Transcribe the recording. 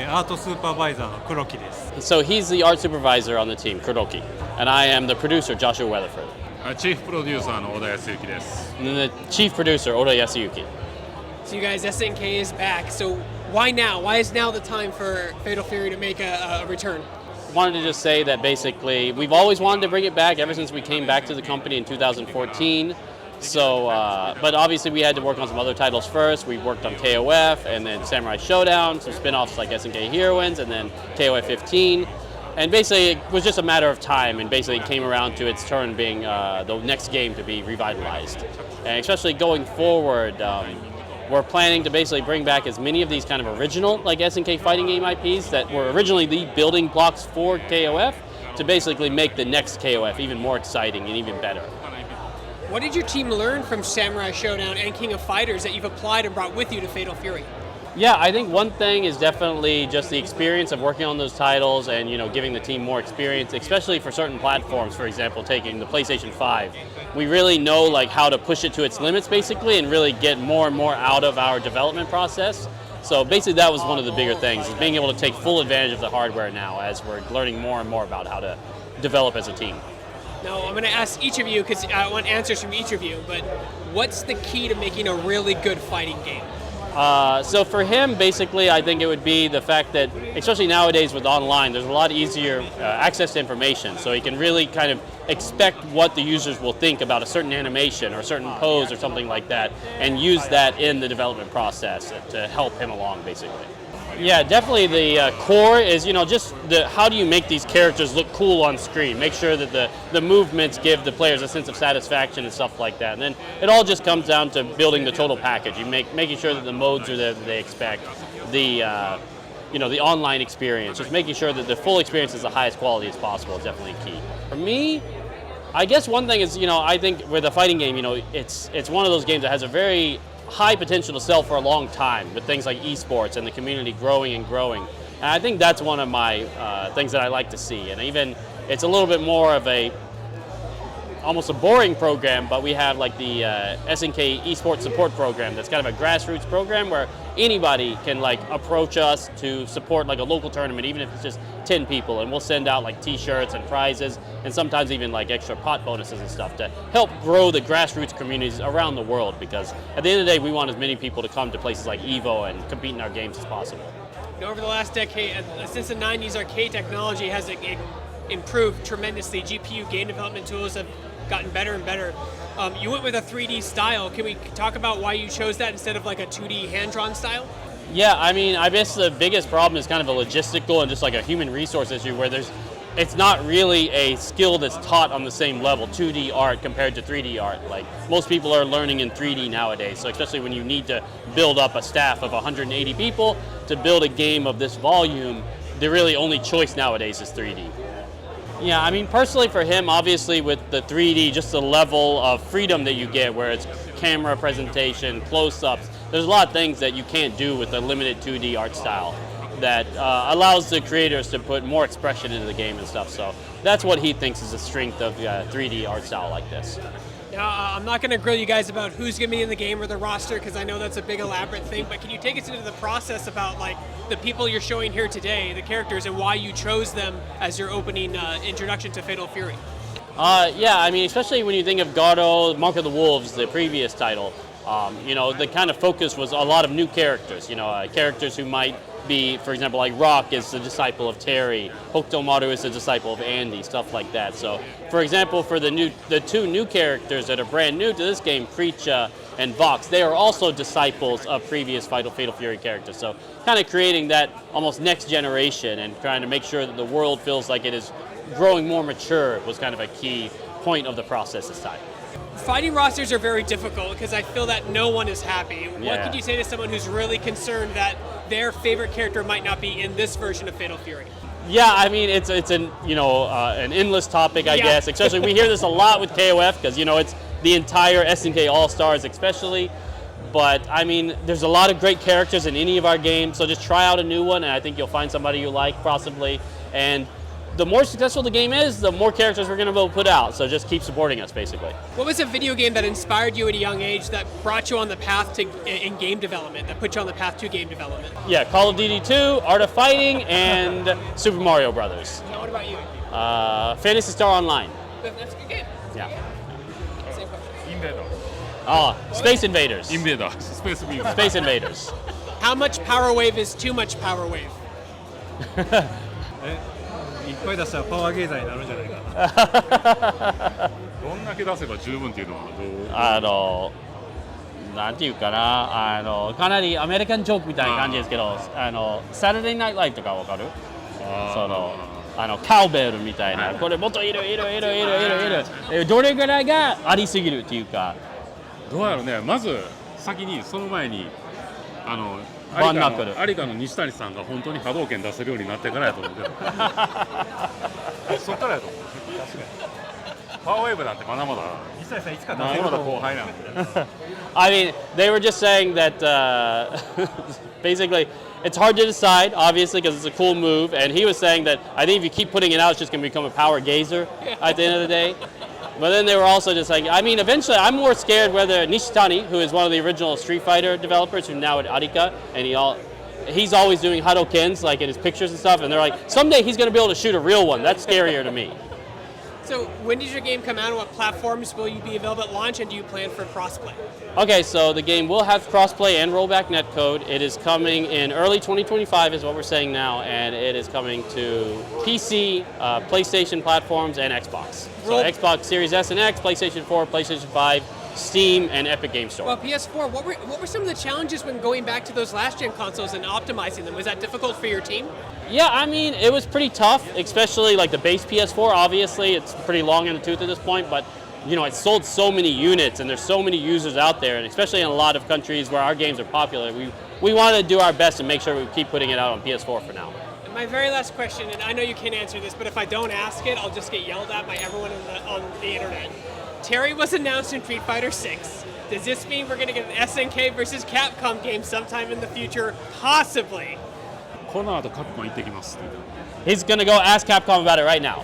アートスーパーバイザーの黒木です。 So he's the art supervisor on the team, Kuroki, and I am the producer, Joshua Weatherford. チーフプロデューサーの小田康之です。 And then the chief producer, Oda Yasuyuki. So you guys, SNK is back. So why now? Why is now the time for Fatal Fury to make a return? Wanted to just say that basically we've always wanted to bring it back ever since we came back to the company in 2014. So, but obviously we had to work on some other titles first. We worked on KOF and then Samurai Shodown, some spin-offs like SNK Heroines and then KOF 15. And basically it was just a matter of time, and basically it came around to its turn being the next game to be revitalized. And especially going forward, we're planning to basically bring back as many of these kind of original like SNK fighting game IPs that were originally the building blocks for KOF to basically make the next KOF even more exciting and even better. What did your team learn from Samurai Shodown and King of Fighters that you've applied and brought with you to Fatal Fury? Yeah, I think one thing is definitely just the experience of working on those titles and, you know, giving the team more experience, especially for certain platforms. For example, taking the PlayStation 5. We really know like how to push it to its limits basically and really get more and more out of our development process. So basically that was one of the bigger things, is being able to take full advantage of the hardware now as we're learning more and more about how to develop as a team. Now, I'm going to ask each of you, because I want answers from each of you, but what's the key to making a really good fighting game? So for him, basically, I think it would be the fact that, especially nowadays with online, there's a lot easier access to information. So he can really kind of expect what the users will think about a certain animation or a certain pose or something like that, and use that in the development process to help him along, basically. Yeah, definitely the core is, you know, just how do you make these characters look cool on screen? Make sure that the movements give the players a sense of satisfaction and stuff like that. And then it all just comes down to building the total package. You making sure that the modes are there that they expect, the you know, the online experience, just making sure that the full experience is the highest quality as possible is definitely key. For me, I guess one thing is, you know, I think with a fighting game, you know, it's one of those games that has a very high potential to sell for a long time, with things like esports and the community growing and growing. And I think that's one of my things that I like to see. And even it's a little bit more of almost a boring program, but we have like the SNK esports support program that's kind of a grassroots program where anybody can like approach us to support like a local tournament, even if it's just 10 people, and we'll send out like t-shirts and prizes and sometimes even like extra pot bonuses and stuff to help grow the grassroots communities around the world, because at the end of the day we want as many people to come to places like EVO and compete in our games as possible. Over the last decade, since the 90s, arcade technology has improved tremendously. GPU game development tools have gotten better and better. You went with a 3D style. Can we talk about why you chose that instead of like a 2D hand-drawn style? Yeah, I mean, I guess the biggest problem is kind of a logistical and just like a human resource issue where it's not really a skill that's taught on the same level, 2D art compared to 3D art. Like, most people are learning in 3D nowadays, so especially when you need to build up a staff of 180 people to build a game of this volume, the really only choice nowadays is 3D. Yeah, I mean, personally for him, obviously with the 3D, just the level of freedom that you get where it's camera presentation, close-ups, there's a lot of things that you can't do with a limited 2D art style that allows the creators to put more expression into the game and stuff. So that's what he thinks is the strength of 3D art style like this. Now, I'm not going to grill you guys about who's going to be in the game or the roster, because I know that's a big elaborate thing, but can you take us into the process about like the people you're showing here today, the characters, and why you chose them as your opening introduction to Fatal Fury? Yeah, I mean, especially when you think of Gardo, Mark of the Wolves, the previous title, you know, the kind of focus was a lot of new characters, you know, characters who might be, for example, like Rock is the disciple of Terry, Hokutomaru is the disciple of Andy, stuff like that. So, for example, for the two new characters that are brand new to this game, Preacha and Vox, they are also disciples of previous Fatal Fury characters. So, kind of creating that almost next generation and trying to make sure that the world feels like it is growing more mature was kind of a key point of the process this time. Fighting rosters are very difficult because I feel that no one is happy. Yeah. What could you say to someone who's really concerned that their favorite character might not be in this version of Fatal Fury? Yeah, I mean, it's an endless topic, I guess. Especially we hear this a lot with KOF because, you know, it's the entire SNK All-Stars especially. But I mean, there's a lot of great characters in any of our games, so just try out a new one and I think you'll find somebody you like possibly. And the more successful the game is, the more characters we're going to be able to put out. So just keep supporting us, basically. What was a video game that inspired you at a young age that brought you on the path to in game development, that put you on the path to game development? Yeah, Call of Duty 2, Art of Fighting, and Super Mario Brothers. Now, what about you? Phantasy Star Online. That's a good game. Yeah. Same question. インベーダー Oh, Space Invaders. インベーダースペースビーム Space Invaders. How much power wave is too much power wave? いっぱい出したらパワーゲーザーになるんじゃないかな。どんだけ出せば十分っていうのはどうなんていうかな、かなりアメリカンジョークみたいな感じですけど、サタデーナイトライブとかわかる？そのカウベルみたいな、これもっといる、どれぐらいがありすぎるっていうか。どうやろうね。まず先にその前にバンナックルアリカの西谷さんが本当に波動拳出せるようになってからやと思うけどそっからやと思う。確かにパワーウェーブなんてまだまだ西谷さんいつか出まだまだせると思う。後輩なんで I mean, they were just saying that basically it's hard to decide, obviously, because it's a cool move. And he was saying that I think if you keep putting it out, it's just going to become a power gazer at the end of the day. But then they were also just like, I mean, eventually I'm more scared whether Nishitani, who is one of the original Street Fighter developers, who's now at Arika, and he's always doing Hadokens, like in his pictures and stuff, and they're like, someday he's going to be able to shoot a real one. That's scarier to me. So when does your game come out, and what platforms will you be available at launch, and do you plan for crossplay? Okay, so the game will have crossplay and rollback netcode. It is coming in early 2025 is what we're saying now, and it is coming to PC, PlayStation platforms, and Xbox. So Xbox Series S and X, PlayStation 4, PlayStation 5, Steam, and Epic Game Store. Well, PS4, what were some of the challenges when going back to those last-gen consoles and optimizing them? Was that difficult for your team? Yeah, I mean, it was pretty tough, especially like the base PS4, obviously. It's pretty long in the tooth at this point, but you know, it sold so many units and there's so many users out there, and especially in a lot of countries where our games are popular, we wanted to do our best and make sure we keep putting it out on PS4 for now. And my very last question, and I know you can't answer this, but if I don't ask it, I'll just get yelled at by everyone on the internet. Terry was announced in Street Fighter 6. Does this mean we're going to get an SNK versus Capcom game sometime in the future? Possibly. この後カップマン行ってきますって He's gonna go ask Capcom about it right now.